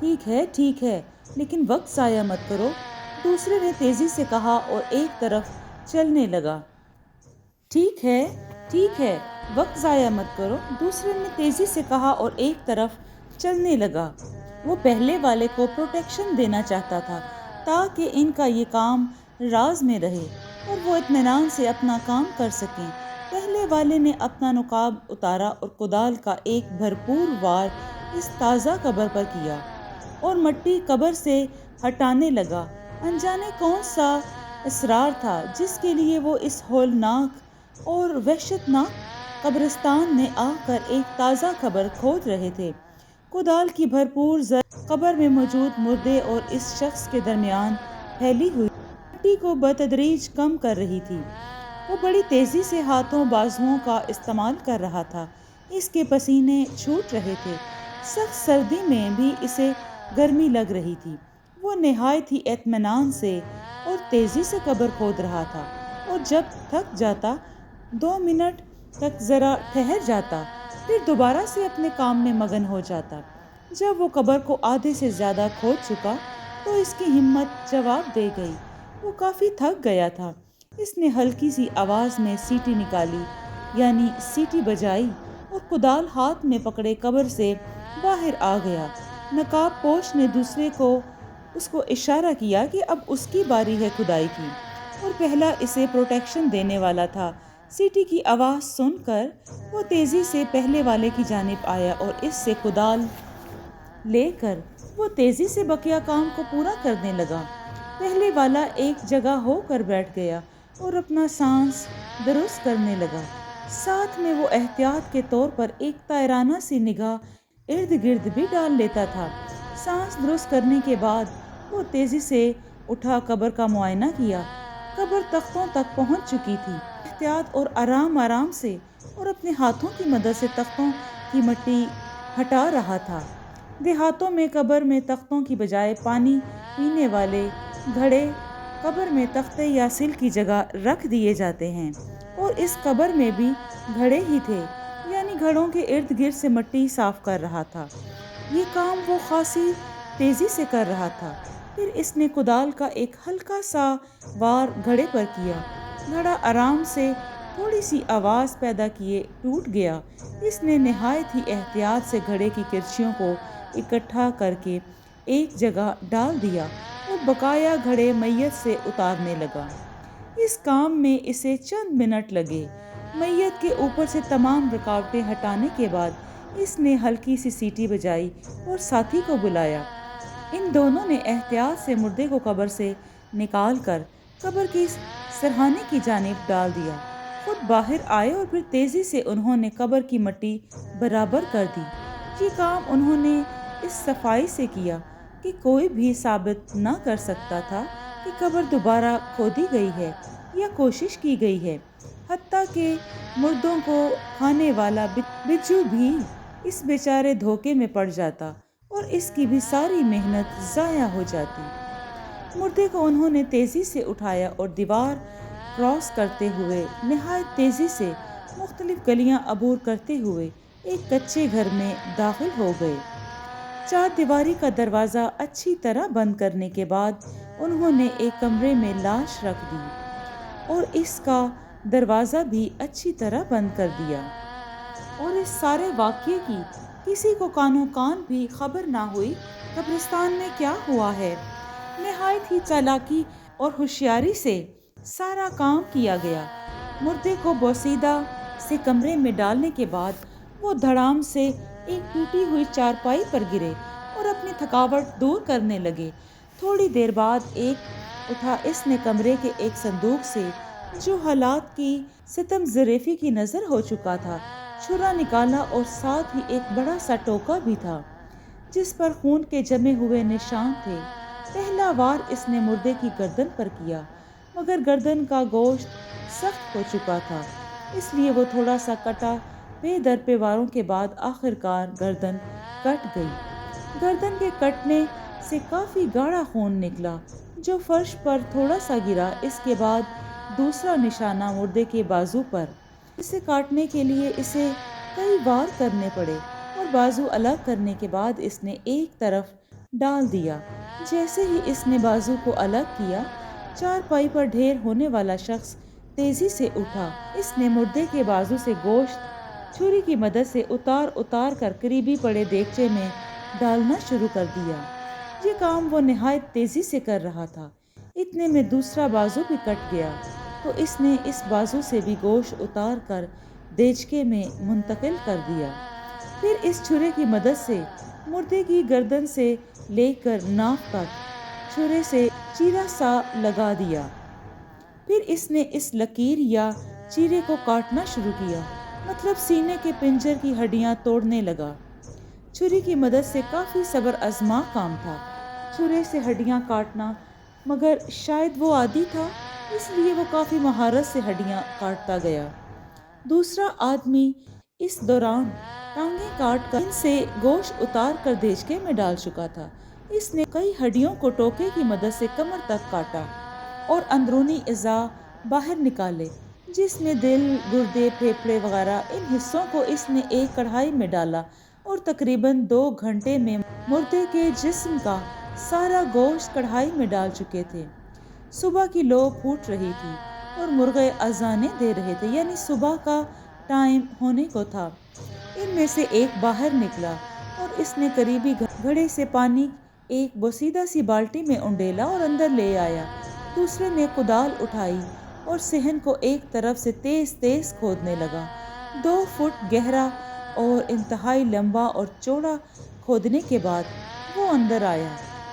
ٹھیک ہے، لیکن وقت ضائع مت کرو، دوسرے نے تیزی سے کہا اور ایک طرف چلنے لگا۔ ٹھیک ہے، ٹھیک ہے، وقت ضائع مت کرو، دوسرے نے تیزی سے کہا اور ایک طرف چلنے لگا۔ وہ پہلے والے کو پروٹیکشن دینا چاہتا تھا تاکہ ان کا یہ کام راز میں رہے اور وہ اطمینان سے اپنا کام کر سکیں۔ پہلے والے نے اپنا نقاب اتارا اور کدال کا ایک بھرپور وار اس تازہ قبر پر کیا اور مٹی قبر سے ہٹانے لگا۔ انجانے کون سا اسرار تھا جس کے لیے وہ اس ہولناک اور وحشت ناک قبرستان میں آ کر ایک تازہ قبر کھود رہے تھے۔ کدال کی بھرپور زر قبر میں موجود مردے اور اس شخص کے درمیان پھیلی ہوئی مٹی کو بتدریج کم کر رہی تھی۔ وہ بڑی تیزی سے ہاتھوں بازوؤں کا استعمال کر رہا تھا، اس کے پسینے چھوٹ رہے تھے، سخت سردی میں بھی اسے گرمی لگ رہی تھی۔ وہ نہایت ہی اطمینان سے اور تیزی سے قبر کھود رہا تھا اور جب تھک جاتا 2 منٹ تک ذرا ٹھہر جاتا، پھر دوبارہ سے اپنے کام میں مگن ہو جاتا۔ جب وہ قبر کو آدھے سے زیادہ کھود چکا تو اس کی ہمت جواب دے گئی، وہ کافی تھک گیا تھا۔ اس نے ہلکی سی آواز میں سیٹی نکالی، یعنی سیٹی بجائی، اور کدال ہاتھ میں پکڑے قبر سے باہر آ گیا۔ نقاب پوش نے دوسرے کو اس کو اشارہ کیا کہ اب اس کی باری ہے کھدائی کی، اور پہلا اسے پروٹیکشن دینے والا تھا۔ سیٹی کی آواز سن کر وہ تیزی سے پہلے والے کی جانب آیا اور اس سے کدال لے کر وہ تیزی سے بقیہ کام کو پورا کرنے لگا۔ پہلے والا ایک جگہ ہو کر بیٹھ گیا اور اپنا سانس درست کرنے لگا، ساتھ میں وہ احتیاط کے طور پر ایک تائرانہ سی نگاہ ارد گرد بھی ڈال لیتا تھا۔ سانس درست کرنے کے بعد وہ تیزی سے اٹھا قبر کا معائنہ کیا۔ قبر تختوں تک پہنچ چکی تھی۔ احتیاط اور آرام سے اور اپنے ہاتھوں کی مدد سے تختوں کی مٹی ہٹا رہا تھا۔ دیہاتوں میں قبر میں تختوں کی بجائے پانی پینے والے گھڑے قبر میں تختے یا سل کی جگہ رکھ دیے جاتے ہیں، اور اس قبر میں بھی گھڑے ہی تھے، یعنی گھڑوں کے ارد گرد سے مٹی صاف کر رہا تھا۔ یہ کام وہ خاصی تیزی سے کر رہا تھا۔ پھر اس نے کدال کا ایک ہلکا سا وار گھڑے پر کیا، گھڑا آرام سے تھوڑی سی آواز پیدا کیے ٹوٹ گیا۔ اس نے نہایت ہی احتیاط سے گھڑے کی کرچیوں کو اکٹھا کر کے ایک جگہ ڈال دیا اور بقایا گھڑے میت سے اتارنے لگا۔ اس کام میں اسے چند منٹ لگے۔ میت کے اوپر سے تمام رکاوٹیں ہٹانے کے بعد اس نے ہلکی سی سیٹی بجائی اور ساتھی کو بلایا۔ ان دونوں نے احتیاط سے مردے کو قبر سے نکال کر قبر کی سرہانے کی جانب ڈال دیا، خود باہر آئے اور پھر تیزی سے انہوں نے قبر کی مٹی برابر کر دی۔ یہ کام انہوں نے اس صفائی سے کیا کہ کوئی بھی ثابت نہ کر سکتا تھا کہ قبر دوبارہ کھودی گئی ہے یا کوشش کی گئی ہے۔ حتیٰ کہ مردوں کو کھانے والا بچھو بھی اس بیچارے دھوکے میں پڑ جاتا اور اس کی بھی ساری محنت ضائع ہو جاتی۔ مردے کو انہوں نے تیزی سے اٹھایا اور دیوار کراس کرتے ہوئے نہایت تیزی سے مختلف گلیاں عبور کرتے ہوئے ایک کچے گھر میں داخل ہو گئے۔ چار دیواری کا دروازہ اچھی طرح بند کرنے کے بعد انہوں نے ایک کمرے میں لاش رکھ دی اور اس کا دروازہ بھی اچھی طرح بند کر دیا، اور اس سارے واقعے کی کسی کو کانوں کان بھی خبر نہ ہوئی۔ قبرستان میں کیا ہوا ہے؟ نہایت ہی چالاکی اور ہوشیاری سے سارا کام کیا گیا۔ مردے کو بوسیدہ سے کمرے میں ڈالنے کے بعد وہ دھڑام سے ایک ٹوٹی ہوئی چارپائی پر گرے اور اپنی تھکاوٹ دور کرنے لگے۔ تھوڑی دیر بعد اس نے کمرے کے ایک صندوق سے، جو حالات کی ستم ظریفی کی نظر ہو چکا تھا، چھرا نکالا اور ساتھ ہی ایک بڑا سا ٹوکا بھی تھا جس پر خون کے جمے ہوئے نشان تھے۔ پہلا وار اس نے مردے کی گردن پر کیا، مگر گردن کا گوشت سخت ہو چکا تھا، اس لیے وہ تھوڑا سا کٹا۔ پے در پے واروں کے بعد آخر کار گردن کٹ گئی۔ گردن کے کٹنے سے کافی گاڑھا خون نکلا جو فرش پر تھوڑا سا گرا۔ اس کے بعد دوسرا نشانہ مردے کے بازو پر، اسے کاٹنے کے لیے اسے کئی وار کرنے پڑے، اور بازو الگ کرنے کے بعد اس نے ایک طرف ڈال دیا۔ جیسے ہی اس نے بازو کو الگ کیا، چارپائی پر ڈھیر ہونے والا شخص تیزی سے اٹھا۔ اس نے مردے کے بازو سے گوشت چھری کی مدد سے اتار اتار کر قریبی پڑے دیگچے میں ڈالنا شروع کر دیا۔ یہ کام وہ نہایت تیزی سے کر رہا تھا۔ اتنے میں دوسرا بازو بھی کٹ گیا تو اس نے اس بازو سے بھی گوشت اتار کر دیچکے میں منتقل کر دیا۔ پھر اس چھرے کی مدد سے مردے کی گردن سے لے کر ناک تک چھرے سے چیرا سا لگا دیا۔ پھر اس نے اس لکیر یا چیرے کو کاٹنا شروع کیا، مطلب سینے کے پنجر کی ہڈیاں توڑنے لگا۔ چھری کی مدد سے کافی صبر آزما کام تھا چھرے سے ہڈیاں کاٹنا، مگر شاید وہ عادی تھا، اس لیے وہ کافی مہارت سے ہڈیاں کاٹتا گیا۔ دوسرا آدمی اس دوران ٹانگیں کاٹ کر ان سے گوشت اتار کر دیچکے میں ڈال چکا تھا۔ اس نے کئی ہڈیوں کو ٹوکے کی مدد سے کمر تک کاٹا اور اندرونی اعضاء باہر نکالے، جس میں دل، گردے، پھیپھڑے وغیرہ۔ ان حصوں کو اس نے ایک کڑھائی میں ڈالا اور تقریباً 2 گھنٹے میں مردے کے جسم کا سارا گوشت کڑھائی میں ڈال چکے تھے۔ صبح کی لو پھوٹ رہی تھی اور مرغے اذانیں دے رہے تھے، یعنی صبح کا ٹائم ہونے کو تھا۔ ان میں سے ایک باہر نکلا اور اس نے قریبی گھڑے سے پانی ایک بوسیدہ سی بالٹی میں انڈیلا اور اندر لے آیا۔ دوسرے نے کدال اٹھائی اور صحن کو ایک طرف سے تیز تیز کھودنے لگا۔ 2 فٹ گہرا اور انتہائی لمبا اور چوڑا کھودنے کے بعد وہ اندر آیا،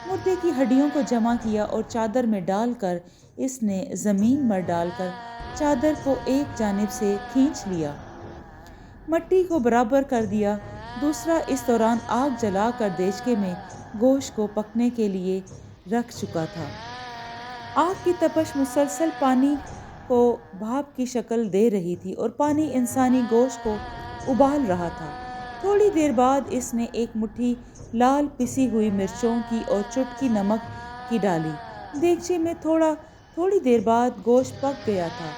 مردے کی ہڈیوں کو جمع کیا اور چادر میں ڈال کر اس نے زمین پر ڈال کر چادر کو ایک جانب سے کھینچ لیا، مٹی کو برابر کر دیا۔ دوسرا اس دوران آگ جلا کر دیچکے میں گوشت کو پکنے کے لیے رکھ چکا تھا۔ آگ کی تپش مسلسل پانی کو بھاپ کی شکل دے رہی تھی اور پانی انسانی گوشت کو ابال رہا تھا۔ تھوڑی دیر بعد اس نے ایک مٹھی لال پسی ہوئی مرچوں کی اور چٹکی نمک کی ڈالی۔ دیگچے میں تھوڑی دیر بعد گوشت پک گیا تھا۔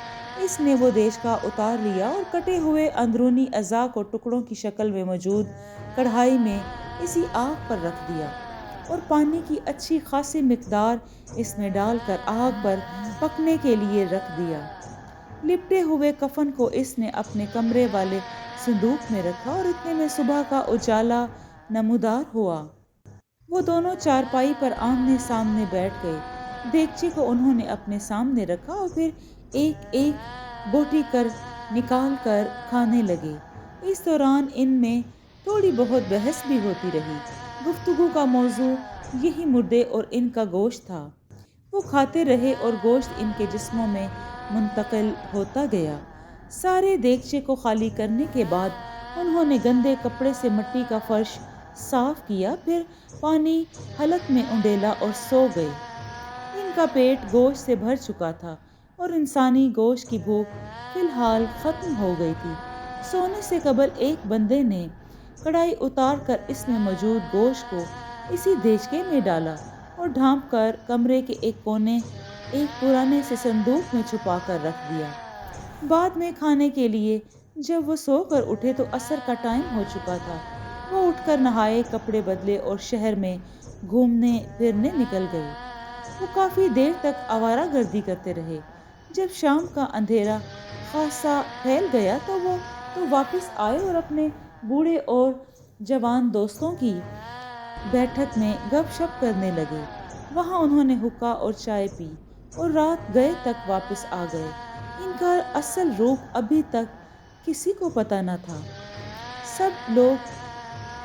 اس نے وہ دیچکا اتار لیا اور کٹے ہوئے اندرونی اعضاء کو ٹکڑوں کی شکل میں موجود کڑھائی میں اسی آگ پر رکھ دیا اور پانی کی اچھی خاصی مقدار اس میں ڈال کر آگ پر پکنے کے لیے رکھ دیا۔ لپٹے ہوئے کفن کو اس نے اپنے کمرے والے صندوق میں رکھا اور اتنے میں صبح کا اجالا نمودار ہوا۔ وہ دونوں چارپائی پر آمنے سامنے بیٹھ گئے۔ دیگچے کو انہوں نے اپنے سامنے رکھا اور پھر ایک ایک بوٹی نکال کر کھانے لگے۔ اس دوران ان میں تھوڑی بہت بحث بھی ہوتی رہی۔ گفتگو کا موضوع یہی مردے اور ان کا گوشت تھا۔ وہ کھاتے رہے اور گوشت ان کے جسموں میں منتقل ہوتا گیا۔ سارے دیگچے کو خالی کرنے کے بعد انہوں نے گندے کپڑے سے مٹی کا فرش صاف کیا، پھر پانی حلق میں انڈیلا اور سو گئے۔ ان کا پیٹ گوشت سے بھر چکا تھا اور انسانی گوشت کی بھوک فی الحال ختم ہو گئی تھی۔ سونے سے قبل ایک بندے نے کڑھائی اتار کر اس میں موجود گوشت کو اسی دیچکے میں ڈالا اور ڈھانپ کر کمرے کے ایک کونے ایک پرانے سے صندوق میں چھپا کر رکھ دیا۔ بعد میں کھانے کے لیے جب وہ سو کر اٹھے تو عصر کا ٹائم ہو چکا تھا۔ وہ اٹھ کر نہائے، کپڑے بدلے اور شہر میں گھومنے پھرنے نکل گئے۔ وہ کافی دیر تک آوارہ گردی کرتے رہے۔ جب شام کا اندھیرا خاصا پھیل گیا تو وہ واپس آئے اور اپنے بوڑھے اور جوان دوستوں کی بیٹھک میں گپ شپ کرنے لگے۔ وہاں انہوں نے حقہ اور چائے پی اور رات گئے تک واپس آ گئے۔ ان کا اصل روپ ابھی تک کسی کو پتہ نہ تھا، سب لوگ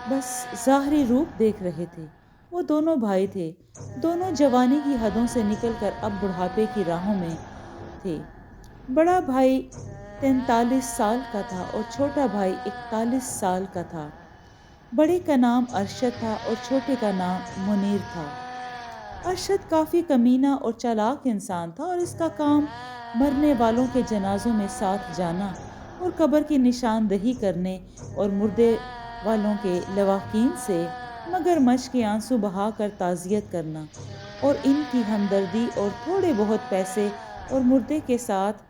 بس ظاہری روپ دیکھ رہے تھے۔ وہ دونوں بھائی تھے، دونوں جوانی کی حدوں سے نکل کر اب بڑھاپے کی راہوں میں تھے۔ بڑا بھائی 43 سال کا تھا اور چھوٹا بھائی 41 سال کا تھا۔ بڑے کا نام ارشد تھا اور چھوٹے کا نام منیر تھا۔ ارشد کافی کمینہ اور چالاک انسان تھا اور اس کا کام مرنے والوں کے جنازوں میں ساتھ جانا اور قبر کی نشاندہی کرنے اور مردے والوں کے لواحقین سے مگرمچھ کے آنسو بہا کر تعزیت کرنا اور ان کی ہمدردی اور تھوڑے بہت پیسے اور مردے کے ساتھ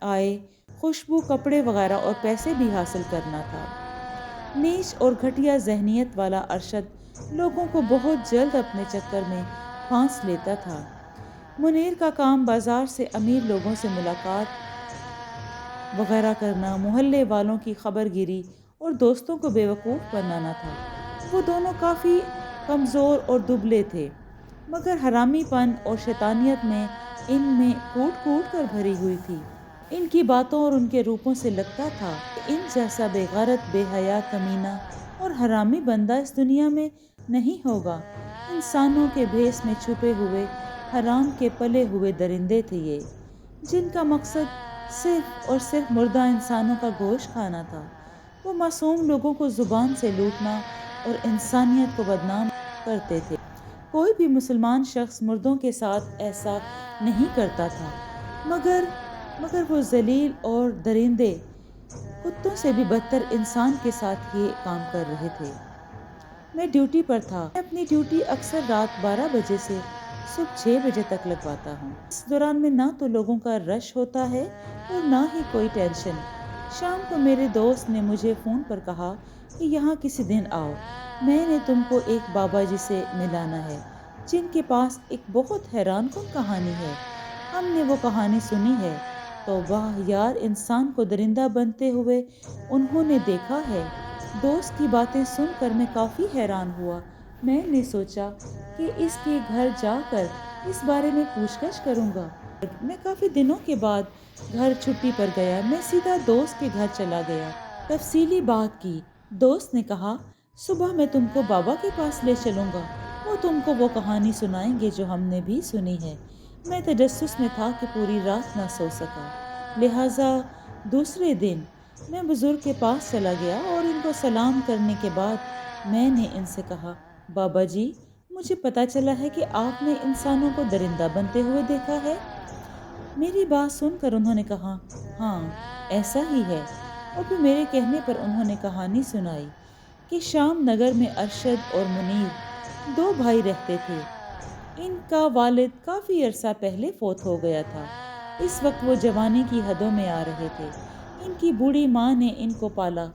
آئے خوشبو، کپڑے وغیرہ اور پیسے بھی حاصل کرنا تھا۔ نیچ اور گھٹیا ذہنیت والا ارشد لوگوں کو بہت جلد اپنے چکر میں پھانس لیتا تھا۔ منیر کا کام بازار سے امیر لوگوں سے ملاقات وغیرہ کرنا، محلے والوں کی خبر گیری اور دوستوں کو بیوقوف بنانا تھا۔ وہ دونوں کافی کمزور اور دبلے تھے، مگر حرامی پن اور شیطانیت میں ان میں کوٹ کوٹ کر بھری ہوئی تھی۔ ان کی باتوں اور ان کے روپوں سے لگتا تھا کہ ان جیسا بے غیرت، بے حیا، کمینہ اور حرامی بندہ اس دنیا میں نہیں ہوگا۔ انسانوں کے بھیس میں چھپے ہوئے حرام کے پلے ہوئے درندے تھے یہ، جن کا مقصد صرف اور صرف مردہ انسانوں کا گوشت کھانا تھا۔ وہ معصوم لوگوں کو زبان سے لوٹنا اور انسانیت کو بدنام کرتے تھے۔ کوئی بھی مسلمان شخص مردوں کے ساتھ ایسا نہیں کرتا تھا، مگر وہ ذلیل اور درندے کتوں سے بھی بدتر انسان کے ساتھ یہ کام کر رہے تھے۔ میں ڈیوٹی پر تھا۔ میں اپنی ڈیوٹی اکثر رات 12 بجے سے صبح 6 بجے تک لگواتا ہوں۔ اس دوران میں نہ تو لوگوں کا رش ہوتا ہے اور نہ ہی کوئی ٹینشن۔ شام کو میرے دوست نے مجھے فون پر کہا کہ یہاں کسی دن آؤ، میں نے تم کو ایک بابا جی سے ملانا ہے، جن کے پاس ایک بہت حیران کن کہانی ہے۔ ہم نے وہ کہانی سنی ہے۔ توبہ یار، انسان کو درندہ بنتے ہوئے انہوں نے دیکھا ہے۔ دوست کی باتیں سن کر میں کافی حیران ہوا۔ میں نے سوچا کہ اس کے گھر جا کر اس بارے میں پوچھ گچھ کروں گا۔ میں کافی دنوں کے بعد گھر چھٹی پر گیا۔ میں سیدھا دوست کے گھر چلا گیا، تفصیلی بات کی۔ دوست نے کہا صبح میں تم کو بابا کے پاس لے چلوں گا، وہ تم کو وہ کہانی سنائیں گے جو ہم نے بھی سنی ہے۔ میں تجسس میں تھا کہ پوری رات نہ سو سکا، لہٰذا دوسرے دن میں بزرگ کے پاس چلا گیا اور ان کو سلام کرنے کے بعد میں نے ان سے کہا بابا جی، مجھے پتہ چلا ہے کہ آپ نے انسانوں کو درندہ بنتے ہوئے دیکھا ہے۔ میری بات سن کر انہوں نے کہا ہاں ایسا ہی ہے، اور پھر میرے کہنے پر انہوں نے کہانی سنائی کہ شام نگر میں ارشد اور منیر 2 بھائی رہتے تھے۔ ان کا والد کافی عرصہ پہلے فوت ہو گیا تھا۔ اس وقت وہ جوانی کی حدوں میں آ رہے تھے۔ ان کی بوڑھی ماں نے ان کو پالا،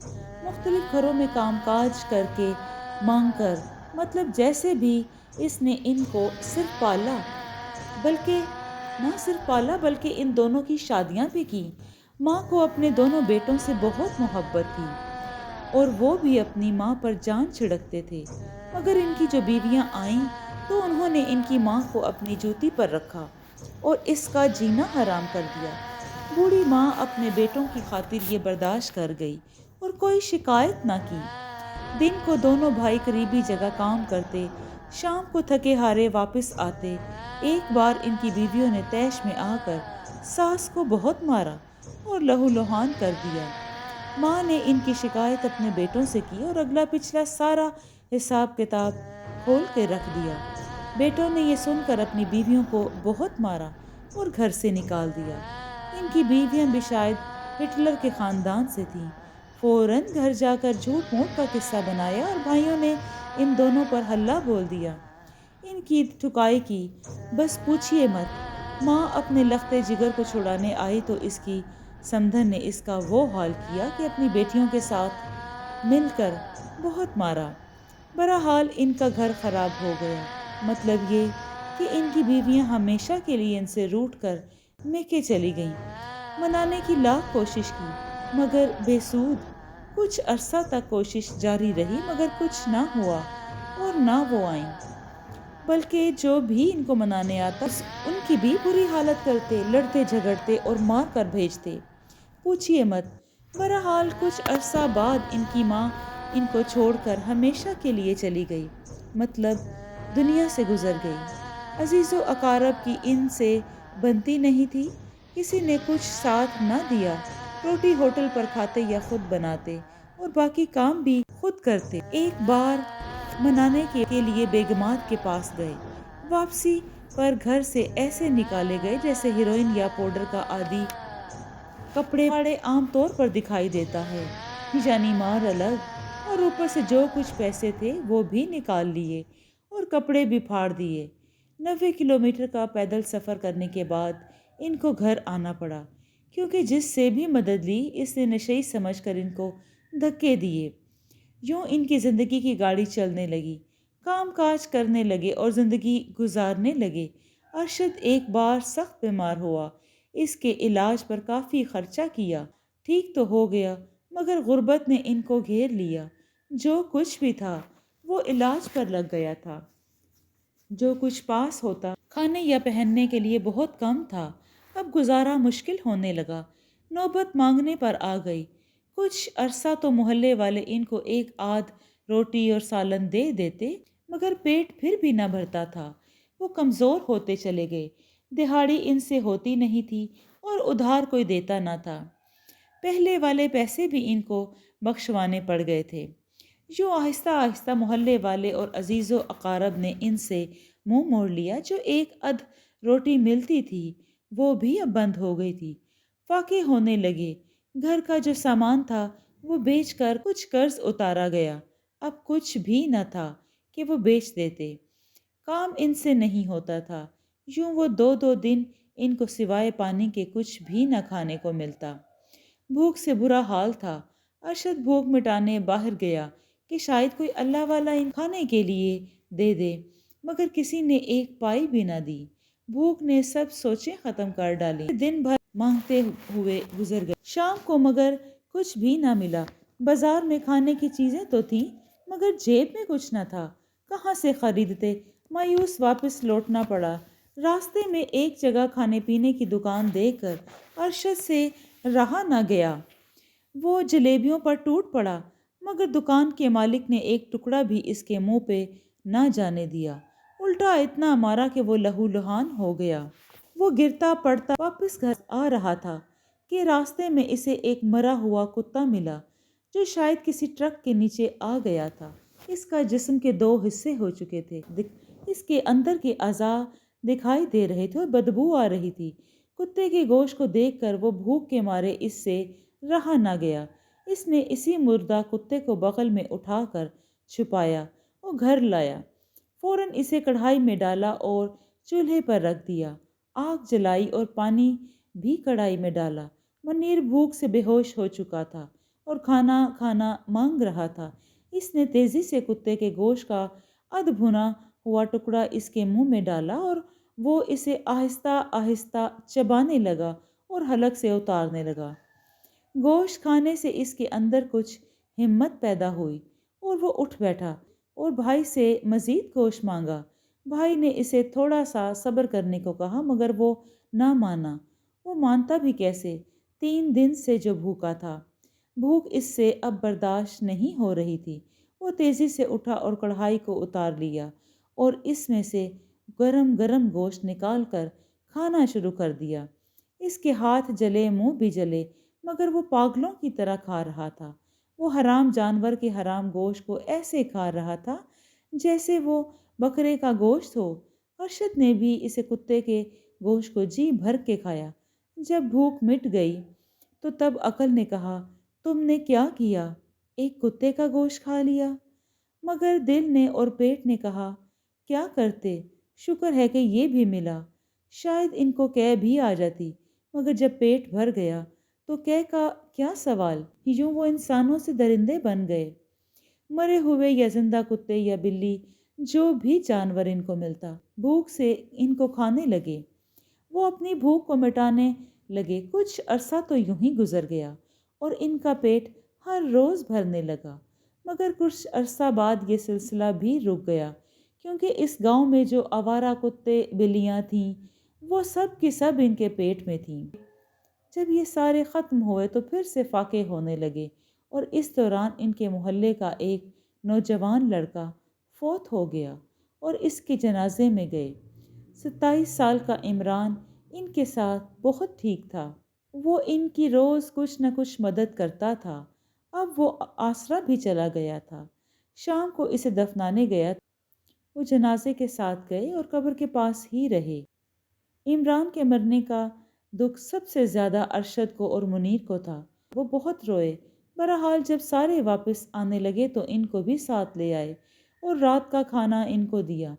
مختلف گھروں میں کام کاج کر کے مانگ کر، مطلب جیسے بھی اس نے ان کو نہ صرف پالا بلکہ ان دونوں کی شادیاں بھی کی۔ ماں کو اپنے دونوں بیٹوں سے بہت محبت تھی اور وہ بھی اپنی ماں پر جان چھڑکتے تھے، مگر ان کی جو بیویاں آئیں تو انہوں نے ان کی ماں کو اپنی جوتی پر رکھا اور اس کا جینا حرام کر دیا۔ بوڑھی ماں اپنے بیٹوں کی خاطر یہ برداشت کر گئی اور کوئی شکایت نہ کی۔ دن کو دونوں بھائی قریبی جگہ کام کرتے، شام کو تھکے ہارے واپس آتے۔ ایک بار ان کی بیویوں نے طیش میں آ کر ساس کو بہت مارا اور لہو لہان کر دیا۔ ماں نے ان کی شکایت اپنے بیٹوں سے کی اور اگلا پچھلا سارا حساب کتاب کھول کے رکھ دیا۔ بیٹوں نے یہ سن کر اپنی بیویوں کو بہت مارا اور گھر سے نکال دیا۔ ان کی بیویاں بھی شاید ہٹلر کے خاندان سے تھیں۔ فوراً گھر جا کر جھوٹ موٹ کا قصہ بنایا اور بھائیوں نے ان دونوں پر ہلہ بول دیا، ان کی ٹھکائی کی۔ بس پوچھیے مت، ماں اپنے لختے جگر کو چھڑانے آئی تو اس کی سمدھن نے اس کا وہ حال کیا کہ اپنی بیٹیوں کے ساتھ مل کر بہت مارا۔ بہرحال ان کا گھر خراب ہو گیا، مطلب یہ کہ ان کی بیویاں ہمیشہ کے لیے ان سے روٹھ کر میکے چلی گئیں۔ منانے کی لاکھ کوشش کی مگر بے سود۔ کچھ عرصہ تک کوشش جاری رہی مگر کچھ نہ ہوا اور نہ وہ آئیں، بلکہ جو بھی ان کو منانے آتا ان کی بھی بری حالت کرتے، لڑتے جھگڑتے اور مار کر بھیجتے۔ پوچھیے مت۔ بہرحال کچھ عرصہ بعد ان کی ماں ان کو چھوڑ کر ہمیشہ کے لیے چلی گئی، مطلب دنیا سے گزر گئی۔ عزیز و اقارب کی ان سے بنتی نہیں تھی، کسی نے کچھ ساتھ نہ دیا۔ روٹی ہوٹل پر کھاتے یا خود بناتے اور باقی کام بھی خود کرتے۔ ایک بار منانے کے لیے بیگمات کے پاس گئے، واپسی پر گھر سے ایسے نکالے گئے جیسے ہیروئن یا پاؤڈر کا عادی کپڑے پھاڑے عام طور پر دکھائی دیتا ہے، یعنی مار الگ، اور اوپر سے جو کچھ پیسے تھے وہ بھی نکال لیے اور کپڑے بھی پھاڑ دیے۔ 90 کلومیٹر کا پیدل سفر کرنے کے بعد ان کو گھر آنا پڑا، کیونکہ جس سے بھی مدد لی اس نے نشئی سمجھ کر ان کو دھکے دیے۔ یوں ان کی زندگی کی گاڑی چلنے لگی۔ کام کاج کرنے لگے اور زندگی گزارنے لگے۔ ارشد ایک بار سخت بیمار ہوا، اس کے علاج پر کافی خرچہ کیا، ٹھیک تو ہو گیا مگر غربت نے ان کو گھیر لیا۔ جو کچھ بھی تھا وہ علاج پر لگ گیا تھا، جو کچھ پاس ہوتا کھانے یا پہننے کے لیے بہت کم تھا۔ اب گزارا مشکل ہونے لگا، نوبت مانگنے پر آ گئی۔ کچھ عرصہ تو محلے والے ان کو ایک آدھ روٹی اور سالن دے دیتے مگر پیٹ پھر بھی نہ بھرتا تھا۔ وہ کمزور ہوتے چلے گئے، دہاڑی ان سے ہوتی نہیں تھی اور ادھار کوئی دیتا نہ تھا۔ پہلے والے پیسے بھی ان کو بخشوانے پڑ گئے تھے۔ یوں آہستہ آہستہ محلے والے اور عزیز و اقارب نے ان سے منہ موڑ لیا۔ جو ایک ادھ روٹی ملتی تھی وہ بھی اب بند ہو گئی تھی۔ فاقے ہونے لگے، گھر کا جو سامان تھا وہ بیچ کر کچھ قرض اتارا گیا۔ اب کچھ بھی نہ تھا کہ وہ بیچ دیتے، کام ان سے نہیں ہوتا تھا۔ یوں وہ دو دو دن ان کو سوائے پانی کے کچھ بھی نہ کھانے کو ملتا۔ بھوک سے برا حال تھا۔ ارشد بھوک مٹانے باہر گیا کہ شاید کوئی اللہ والا ان کھانے کے لیے دے دے، مگر کسی نے ایک پائی بھی نہ دی۔ بھوک نے سب سوچیں ختم کر ڈالی، دن بھر مانگتے ہوئے گزر گئے۔ شام کو مگر کچھ بھی نہ ملا۔ بازار میں کھانے کی چیزیں تو تھیں مگر جیب میں کچھ نہ تھا، کہاں سے خریدتے؟ مایوس واپس لوٹنا پڑا۔ راستے میں ایک جگہ کھانے پینے کی دکان دیکھ کر ارشد سے رہا نہ گیا، وہ جلیبیوں پر ٹوٹ پڑا مگر دکان کے مالک نے ایک ٹکڑا بھی اس کے منہ پہ نہ جانے دیا، الٹا اتنا مارا کہ وہ لہو لہان ہو گیا۔ وہ گرتا پڑتا واپس گھر آ رہا تھا کہ راستے میں اسے ایک مرا ہوا کتا ملا جو شاید کسی ٹرک کے نیچے آ گیا تھا۔ اس کا جسم کے دو حصے ہو چکے تھے، اس کے اندر کے اعضاء دکھائی دے رہے تھے اور بدبو آ رہی تھی۔ کتے کے گوشت کو دیکھ کر وہ بھوک کے مارے اس سے رہا نہ گیا۔ اس نے اسی مردہ کتے کو بغل میں اٹھا کر چھپایا اور گھر لایا، فوراً اسے کڑھائی میں ڈالا اور چولہے پر رکھ دیا، آگ جلائی اور پانی بھی کڑھائی میں ڈالا۔ منیر بھوک سے بے ہوش ہو چکا تھا اور کھانا کھانا مانگ رہا تھا۔ اس نے تیزی سے کتے کے گوشت کا ادھ بھنا ہوا ٹکڑا اس کے منہ میں ڈالا اور وہ اسے آہستہ آہستہ چبانے لگا اور حلق سے اتارنے لگا۔ گوشت کھانے سے اس کے اندر کچھ ہمت پیدا ہوئی اور وہ اٹھ بیٹھا اور بھائی سے مزید گوشت مانگا۔ بھائی نے اسے تھوڑا سا صبر کرنے کو کہا مگر وہ نہ مانا۔ وہ مانتا بھی کیسے؟ 3 دن سے جو بھوکا تھا، بھوک اس سے اب برداشت نہیں ہو رہی تھی۔ وہ تیزی سے اٹھا اور کڑھائی کو اتار لیا اور اس میں سے گرم گرم گوشت نکال کر کھانا شروع کر دیا۔ اس کے ہاتھ جلے، منہ بھی جلے مگر وہ پاگلوں کی طرح کھا رہا تھا۔ وہ حرام جانور کے حرام گوشت کو ایسے کھا رہا تھا جیسے وہ بکرے کا گوشت ہو۔ ارشد نے بھی اسے کتے کے گوشت کو جی بھر کے کھایا۔ جب بھوک مٹ گئی تو تب عقل نے کہا، تم نے کیا کیا؟ ایک کتے کا گوشت کھا لیا۔ مگر دل نے اور پیٹ نے کہا، کیا کرتے؟ شکر ہے کہ یہ بھی ملا، شاید ان کو قے بھی آ جاتی، مگر جب پیٹ بھر گیا تو قے کا کیا سوال؟ یوں وہ انسانوں سے درندے بن گئے، مرے ہوئے یا زندہ کتے یا بلی، جو بھی جانور ان کو ملتا، بھوک سے ان کو کھانے لگے۔ وہ اپنی بھوک کو مٹانے لگے۔ کچھ عرصہ تو یوں ہی گزر گیا اور ان کا پیٹ ہر روز بھرنے لگا، مگر کچھ عرصہ بعد یہ سلسلہ بھی رک گیا کیونکہ اس گاؤں میں جو آوارہ کتے بلیاں تھیں وہ سب کی سب ان کے پیٹ میں تھیں۔ جب یہ سارے ختم ہوئے تو پھر سے فاقے ہونے لگے اور اس دوران ان کے محلے کا ایک نوجوان لڑکا فوت ہو گیا اور اس کے جنازے میں گئے۔ 27 سال کا عمران ان کے ساتھ بہت ٹھیک تھا، وہ ان کی روز کچھ نہ کچھ مدد کرتا تھا۔ اب وہ آسرا بھی چلا گیا تھا۔ شام کو اسے دفنانے گیا، وہ جنازے کے ساتھ گئے اور قبر کے پاس ہی رہے۔ عمران کے مرنے کا دکھ سب سے زیادہ ارشد کو اور منیر کو تھا۔ وہ بہت روئے۔ بہرحال جب سارے واپس آنے لگے تو ان کو بھی ساتھ لے آئے اور رات کا کھانا ان کو دیا۔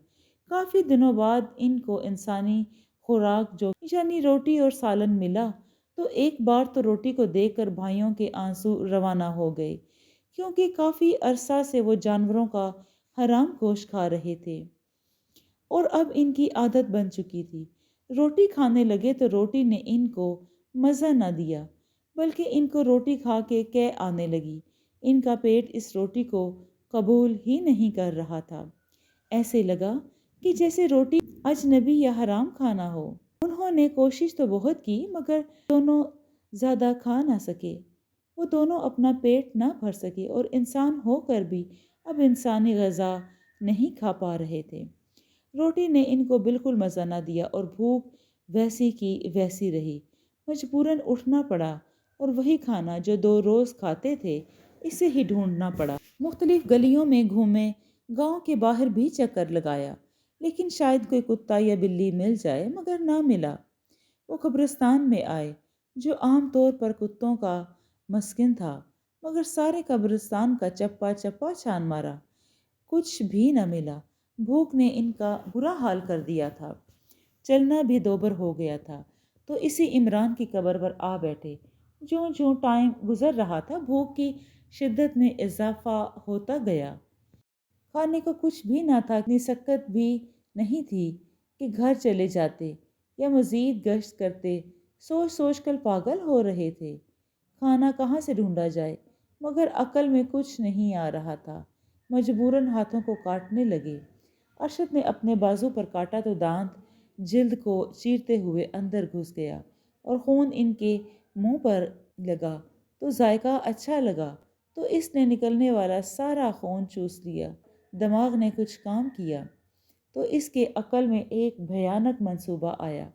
کافی دنوں بعد ان کو انسانی خوراک جو یعنی روٹی اور سالن ملا تو ایک بار تو روٹی کو دیکھ کر بھائیوں کے آنسو روانہ ہو گئے، کیونکہ کافی عرصہ سے وہ جانوروں کا حرام گوشت کھا رہے تھے اور اب ان کی عادت بن چکی تھی۔ روٹی کھانے لگے تو روٹی نے ان کو مزہ نہ دیا، بلکہ ان کو روٹی کھا کے قے آنے لگی۔ ان کا پیٹ اس روٹی کو قبول ہی نہیں کر رہا تھا۔ ایسے لگا کہ جیسے روٹی اجنبی یا حرام کھانا ہو۔ انہوں نے کوشش تو بہت کی مگر دونوں زیادہ کھا نہ سکے۔ وہ دونوں اپنا پیٹ نہ بھر سکے اور انسان ہو کر بھی اب انسانی غذا نہیں کھا پا رہے تھے۔ روٹی نے ان کو بالکل مزہ نہ دیا اور بھوک ویسی کی ویسی رہی۔ مجبوراً اٹھنا پڑا اور وہی کھانا جو دو روز کھاتے تھے اسے ہی ڈھونڈنا پڑا۔ مختلف گلیوں میں گھومے، گاؤں کے باہر بھی چکر لگایا، لیکن شاید کوئی کتا یا بلی مل جائے مگر نہ ملا۔ وہ قبرستان میں آئے جو عام طور پر کتوں کا مسکن تھا، مگر سارے قبرستان کا چپا چپا چھان مارا، کچھ بھی نہ ملا۔ بھوک نے ان کا برا حال کر دیا تھا، چلنا بھی دوبر ہو گیا تھا، تو اسی عمران کی قبر پر آ بیٹھے۔ جوں جوں ٹائم گزر رہا تھا بھوک کی شدت میں اضافہ ہوتا گیا۔ کھانے کو کچھ بھی نہ تھا، اتنی سکت بھی نہیں تھی کہ گھر چلے جاتے یا مزید گشت کرتے۔ سوچ سوچ کر پاگل ہو رہے تھے، کھانا کہاں سے ڈھونڈا جائے، مگر عقل میں کچھ نہیں آ رہا تھا۔ مجبوراً ہاتھوں کو کاٹنے لگے۔ ارشد نے اپنے بازو پر کاٹا تو دانت جلد کو چیرتے ہوئے اندر گھس گیا اور خون ان کے منہ پر لگا تو ذائقہ اچھا لگا، تو اس نے نکلنے والا سارا خون چوس لیا۔ دماغ نے کچھ کام کیا تو اس کے عقل میں ایک بھیانک منصوبہ آیا۔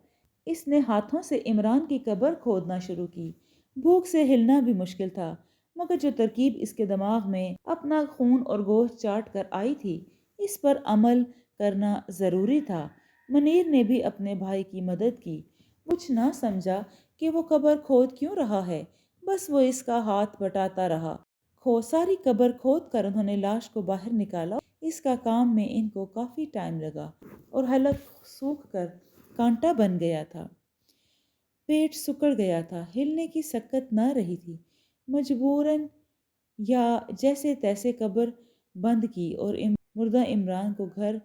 اس نے ہاتھوں سے عمران کی قبر کھودنا شروع کی۔ بھوک سے ہلنا بھی مشکل تھا، مگر جو ترکیب اس کے دماغ میں اپنا خون اور گوشت چاٹ کر آئی تھی اس پر عمل کرنا ضروری تھا۔ منیر نے بھی اپنے بھائی کی مدد کی۔ کچھ نہ سمجھا کہ وہ قبر کھود کیوں رہا ہے، بس وہ اس کا ہاتھ بٹاتا رہا۔ ساری قبر کھود کر انہوں نے لاش کو باہر نکالا۔ اس کا کام میں ان کو کافی ٹائم لگا اور حلق سوکھ کر کانٹا بن گیا تھا، پیٹ سکڑ گیا تھا، ہلنے کی سکت نہ رہی تھی۔ مجبوراً یا جیسے تیسے قبر بند کی اور مردہ عمران کو گھر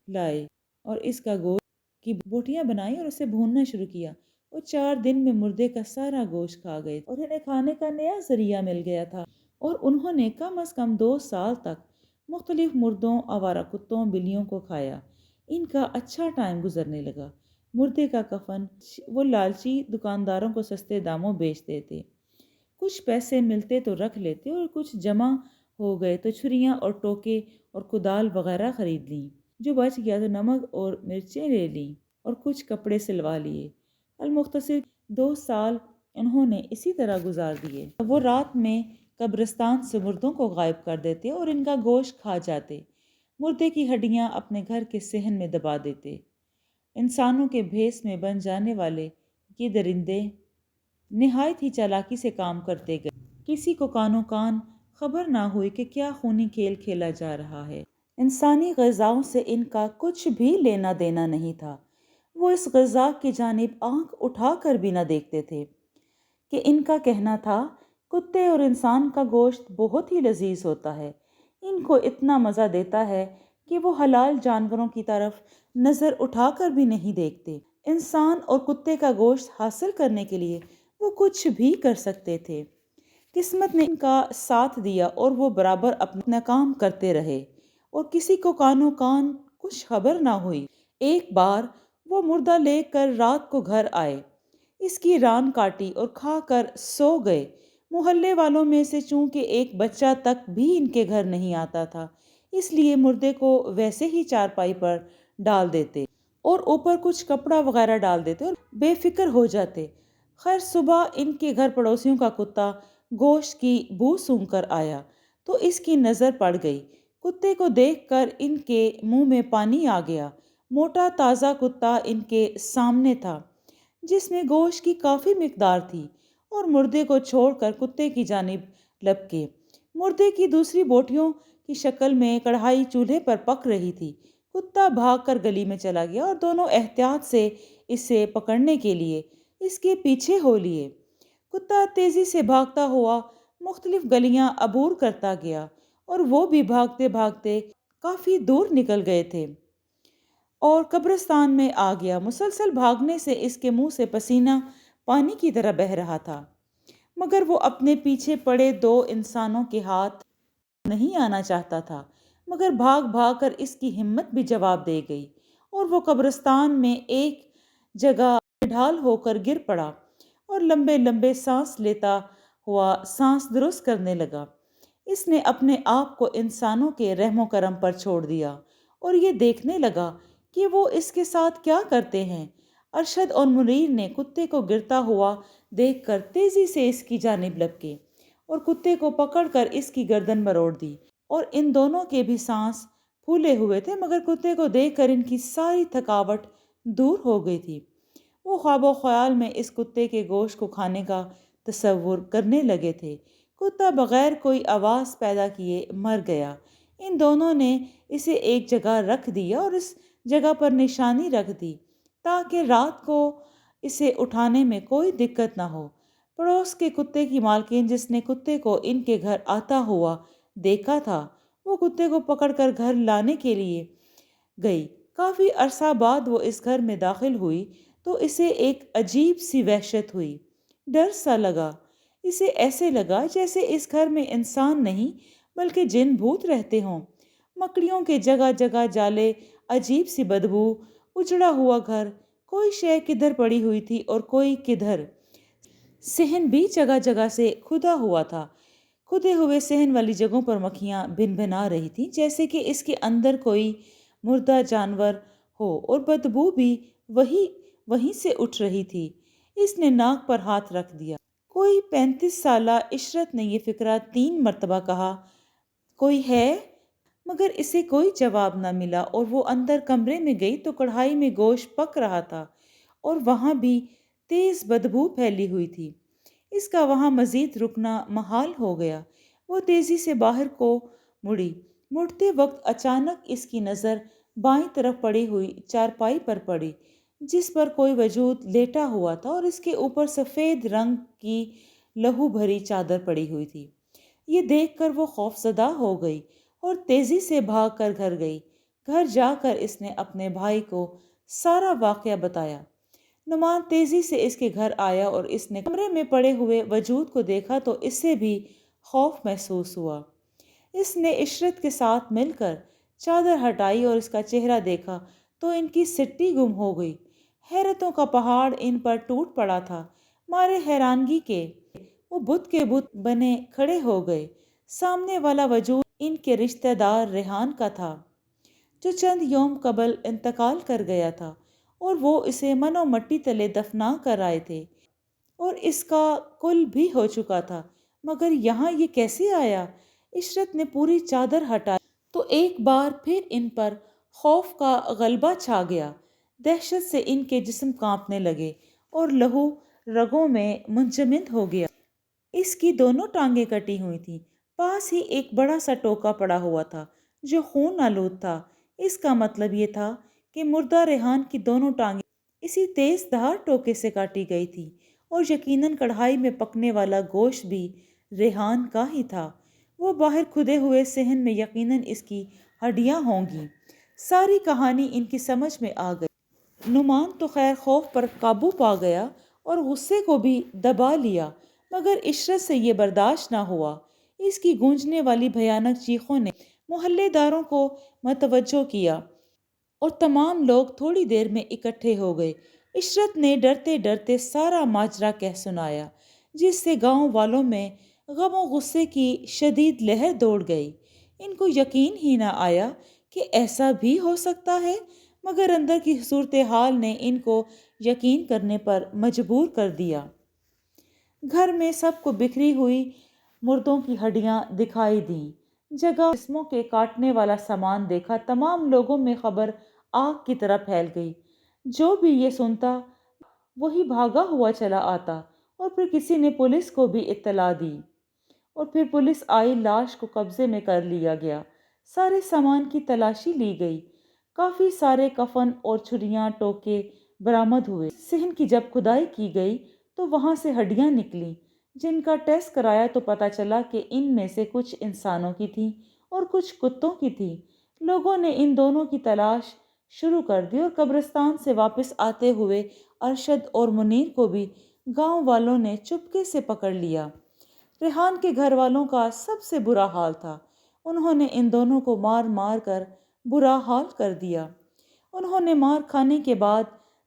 لائے اور اس کا گوشت کی بوٹیاں بنائی اور اسے بھوننا شروع کیا۔ وہ 4 دن میں مردے کا سارا گوشت کھا گئے اور انہیں کھانے کا نیا ذریعہ مل گیا تھا، اور انہوں نے کم از کم 2 سال تک مختلف مردوں، آوارہ کتوں، بلیوں کو کھایا۔ ان کا اچھا ٹائم گزرنے لگا۔ مردے کا کفن وہ لالچی دکانداروں کو سستے داموں بیچ دیتے، کچھ پیسے ملتے تو رکھ لیتے اور کچھ جمع ہو گئے تو چھریاں اور ٹوکے اور کدال وغیرہ خرید لیں، جو بچ گیا تو نمک اور مرچیں لے لیں اور کچھ کپڑے سلوا لیے۔ المختصر 2 سال انہوں نے اسی طرح گزار دیے۔ وہ رات میں قبرستان سے مردوں کو غائب کر دیتے اور ان کا گوشت کھا جاتے، مردے کی ہڈیاں اپنے گھر کے صحن میں دبا دیتے۔ انسانوں کے بھیس میں بن جانے والے یہ درندے نہایت ہی چالاکی سے کام کرتے گئے۔ کسی کو کانوں کان خبر نہ ہوئی کہ کیا خونی کھیل کھیلا جا رہا ہے۔ انسانی غذاؤں سے ان کا کچھ بھی لینا دینا نہیں تھا۔ وہ اس غذا کی جانب آنکھ اٹھا کر بھی نہ دیکھتے تھے کہ ان کا کہنا تھا کتے اور انسان کا گوشت بہت ہی لذیذ ہوتا ہے، ان کو اتنا مزہ دیتا ہے کہ وہ حلال جانوروں کی طرف نظر اٹھا کر بھی نہیں دیکھتے۔ انسان اور کتے کا گوشت حاصل کرنے کے لیے وہ کچھ بھی کر سکتے تھے۔ قسمت نے ان کا ساتھ دیا اور وہ برابر اپنا کام کرتے رہے اور کسی کو کانوں کان کچھ خبر نہ ہوئی۔ ایک بار وہ مردہ لے کر رات کو گھر آئے، اس کی ران کاٹی اور کھا کر سو گئے۔ محلے والوں میں سے چونکہ ایک بچہ تک بھی ان کے گھر نہیں آتا تھا، اس لیے مردے کو ویسے ہی چارپائی پر ڈال دیتے اور اوپر کچھ کپڑا وغیرہ ڈال دیتے اور بے فکر ہو جاتے۔ خیر صبح ان کے گھر پڑوسیوں کا کتا گوشت کی بو سونگھ کر آیا تو اس کی نظر پڑ گئی۔ کتے کو دیکھ کر ان کے منہ میں پانی آ گیا۔ موٹا تازہ کتا ان کے سامنے تھا جس میں گوشت کی کافی مقدار تھی، اور مردے کو چھوڑ کر کتے کی جانب لپکے۔ مردے کی دوسری بوٹیوں کی شکل میں کڑھائی چولہے پر پک رہی تھی۔ کتا بھاگ کر گلی میں چلا گیا اور دونوں احتیاط سے اسے پکڑنے کے لیے اس کے پیچھے ہو لیے۔ کتا تیزی سے بھاگتا ہوا مختلف گلیاں عبور کرتا گیا اور وہ بھی بھاگتے بھاگتے کافی دور نکل گئے تھے اور قبرستان میں آ گیا۔ مسلسل بھاگنے سے اس کے منہ سے پسینہ پانی کی طرح بہہ رہا تھا، مگر وہ اپنے پیچھے پڑے دو انسانوں کے ہاتھ نہیں آنا چاہتا تھا، مگر بھاگ بھاگ کر اس کی ہمت بھی جواب دے گئی اور وہ قبرستان میں ایک جگہ ڈھال ہو کر گر پڑا اور لمبے لمبے سانس لیتا ہوا سانس درست کرنے لگا۔ اس نے اپنے آپ کو انسانوں کے رحم و کرم پر چھوڑ دیا اور یہ دیکھنے لگا کہ وہ اس کے ساتھ کیا کرتے ہیں۔ ارشد اور منیر نے کتے کو گرتا ہوا دیکھ کر تیزی سے اس کی جانب لپکے اور کتے کو پکڑ کر اس کی گردن مروڑ دی، اور ان دونوں کے بھی سانس پھولے ہوئے تھے، مگر کتے کو دیکھ کر ان کی ساری تھکاوٹ دور ہو گئی تھی۔ وہ خواب و خیال میں اس کتے کے گوشت کو کھانے کا تصور کرنے لگے تھے۔ کتا بغیر کوئی آواز پیدا کیے مر گیا۔ ان دونوں نے اسے ایک جگہ رکھ دیا اور اس جگہ پر نشانی رکھ دی تاکہ رات کو اسے اٹھانے میں کوئی دقت نہ ہو۔ پڑوس کے کتے کی مالکین، جس نے کتے کو ان کے گھر آتا ہوا دیکھا تھا، وہ کتے کو پکڑ کر گھر لانے کے لیے گئی۔ کافی عرصہ بعد وہ اس گھر میں داخل ہوئی تو اسے ایک عجیب سی وحشت ہوئی، ڈر سا لگا۔ اسے ایسے لگا جیسے اس گھر میں انسان نہیں بلکہ جن بھوت رہتے ہوں۔ مکڑیوں کے جگہ جگہ جالے، عجیب سی بدبو، اجڑا ہوا گھر، کوئی شے کدھر پڑی ہوئی تھی اور کوئی کدھر۔ صحن بھی جگہ جگہ سے کھدا ہوا تھا۔ کھدے ہوئے صحن والی جگہوں پر مکھیاں بن بنا رہی تھیں جیسے کہ اس کے اندر کوئی مردہ جانور ہو، اور بدبو بھی وہیں سے اٹھ رہی تھی۔ اس نے ناک پر ہاتھ رکھ دیا۔ کوئی 35 سالہ عشرت نے یہ فقرہ 3 مرتبہ کہا، کوئی ہے؟ مگر اسے کوئی جواب نہ ملا، اور وہ اندر کمرے میں گئی تو کڑھائی میں گوشت پک رہا تھا اور وہاں بھی تیز بدبو پھیلی ہوئی تھی۔ اس کا وہاں مزید رکنا محال ہو گیا۔ وہ تیزی سے باہر کو مڑی۔ مڑتے وقت اچانک اس کی نظر بائیں طرف پڑی ہوئی چارپائی پر پڑی، جس پر کوئی وجود لیٹا ہوا تھا اور اس کے اوپر سفید رنگ کی لہو بھری چادر پڑی ہوئی تھی۔ یہ دیکھ کر وہ خوف زدہ ہو گئی اور تیزی سے بھاگ کر گھر گئی۔ گھر جا کر اس نے اپنے بھائی کو سارا واقعہ بتایا۔ نعمان تیزی سے اس کے گھر آیا اور اس نے کمرے میں پڑے ہوئے وجود کو دیکھا تو اسے بھی خوف محسوس ہوا۔ اس نے عشرت کے ساتھ مل کر چادر ہٹائی اور اس کا چہرہ دیکھا تو ان کی سٹی گم ہو گئی۔ حیرتوں کا پہاڑ ان پر ٹوٹ پڑا تھا۔ مارے حیرانگی کے وہ بت کے بت بنے کھڑے ہو گئے۔ سامنے والا وجود ان کے رشتہ دار ریحان کا تھا، جو چند یوم قبل انتقال کر گیا تھا، اور وہ اسے من و مٹی تلے دفنا کر آئے تھے، اور اس کا کل بھی ہو چکا تھا، مگر یہاں یہ کیسے آیا؟ عشرت نے پوری چادر ہٹائی تو ایک بار پھر ان پر خوف کا غلبہ چھا گیا۔ دہشت سے ان کے جسم کانپنے لگے اور لہو رگوں میں منجمد ہو گیا۔ اس کی دونوں ٹانگیں کٹی ہوئی تھیں۔ پاس ہی ایک بڑا سا ٹوکا پڑا ہوا تھا جو خون آلود تھا۔ اس کا مطلب یہ تھا کہ مردہ ریحان کی دونوں ٹانگیں اسی تیز دھار ٹوکے سے کاٹی گئی تھی، اور یقیناً کڑھائی میں پکنے والا گوشت بھی ریحان کا ہی تھا۔ وہ باہر کھدے ہوئے صحن میں یقیناً اس کی ہڈیاں ہوں گی۔ ساری کہانی ان کی سمجھ میں آ گئی۔ نعمان تو خیر خوف پر قابو پا گیا اور غصے کو بھی دبا لیا، مگر عشرت سے یہ برداشت نہ ہوا۔ اس کی گونجنے والی بھیانک چیخوں نے محلے داروں کو متوجہ کیا اور تمام لوگ تھوڑی دیر میں اکٹھے ہو گئے۔ عشرت نے ڈرتے ڈرتے سارا ماجرا کہہ سنایا، جس سے گاؤں والوں میں غم و غصے کی شدید لہر دوڑ گئی۔ ان کو یقین ہی نہ آیا کہ ایسا بھی ہو سکتا ہے، مگر اندر کی صورتحال نے ان کو یقین کرنے پر مجبور کر دیا۔ گھر میں سب کو بکھری ہوئی مردوں کی ہڈیاں دکھائی دیں، جگہ جسموں کے کاٹنے والا سامان دیکھا۔ تمام لوگوں میں خبر آگ کی طرح پھیل گئی۔ جو بھی یہ سنتا وہی بھاگا ہوا چلا آتا، اور پھر کسی نے پولیس کو بھی اطلاع دی، اور پھر پولیس آئی، لاش کو قبضے میں کر لیا گیا۔ سارے سامان کی تلاشی لی گئی۔ کافی سارے کفن اور چھریاں ٹوکے برآمد ہوئے۔ صحن کی جب کھدائی کی گئی تو وہاں سے ہڈیاں نکلیں، جن کا ٹیسٹ کرایا تو پتہ چلا کہ ان میں سے کچھ انسانوں کی تھیں اور کچھ کتوں کی تھیں، لوگوں نے ان دونوں کی تلاش شروع کر دی اور قبرستان سے واپس آتے ہوئے ارشد اور منیر کو بھی گاؤں والوں نے چپکے سے پکڑ لیا۔ ریحان کے گھر والوں کا سب سے برا حال تھا۔ انہوں نے ان دونوں کو مار مار کر برا حال کر دیا۔ انہوں نے مار کھانے کے بعد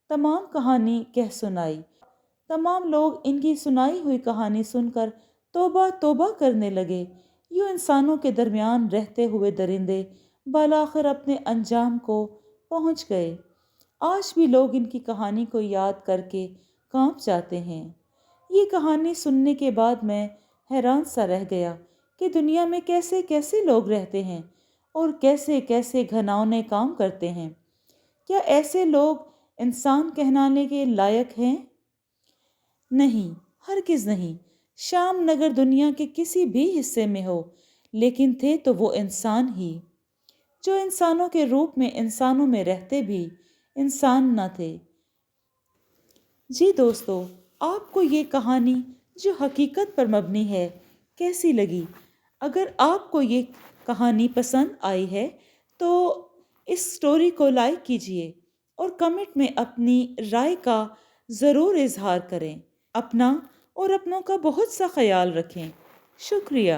تمام کہانی کہہ سنائی۔ تمام لوگ ان کی سنائی ہوئی کہانی سن کر توبہ توبہ کرنے لگے۔ یوں انسانوں کے درمیان رہتے ہوئے درندے بالآخر اپنے انجام کو پہنچ گئے۔ آج بھی لوگ ان کی کہانی کو یاد کر کے کانپ جاتے ہیں۔ یہ کہانی سننے کے بعد میں حیران سا رہ گیا کہ دنیا میں کیسے کیسے لوگ رہتے ہیں اور کیسے کیسے گھناؤنے کام کرتے ہیں۔ کیا ایسے لوگ انسان کہلانے کے لائق ہیں؟ نہیں، ہرگز نہیں۔ شام نگر دنیا کے کسی بھی حصے میں ہو، لیکن تھے تو وہ انسان ہی، جو انسانوں کے روپ میں انسانوں میں رہتے بھی انسان نہ تھے۔ جی دوستو، آپ کو یہ کہانی جو حقیقت پر مبنی ہے کیسی لگی؟ اگر آپ کو یہ کہانی پسند آئی ہے تو اس سٹوری کو لائک کیجئے اور کمنٹ میں اپنی رائے کا ضرور اظہار کریں۔ اپنا اور اپنوں کا بہت سا خیال رکھیں۔ شکریہ۔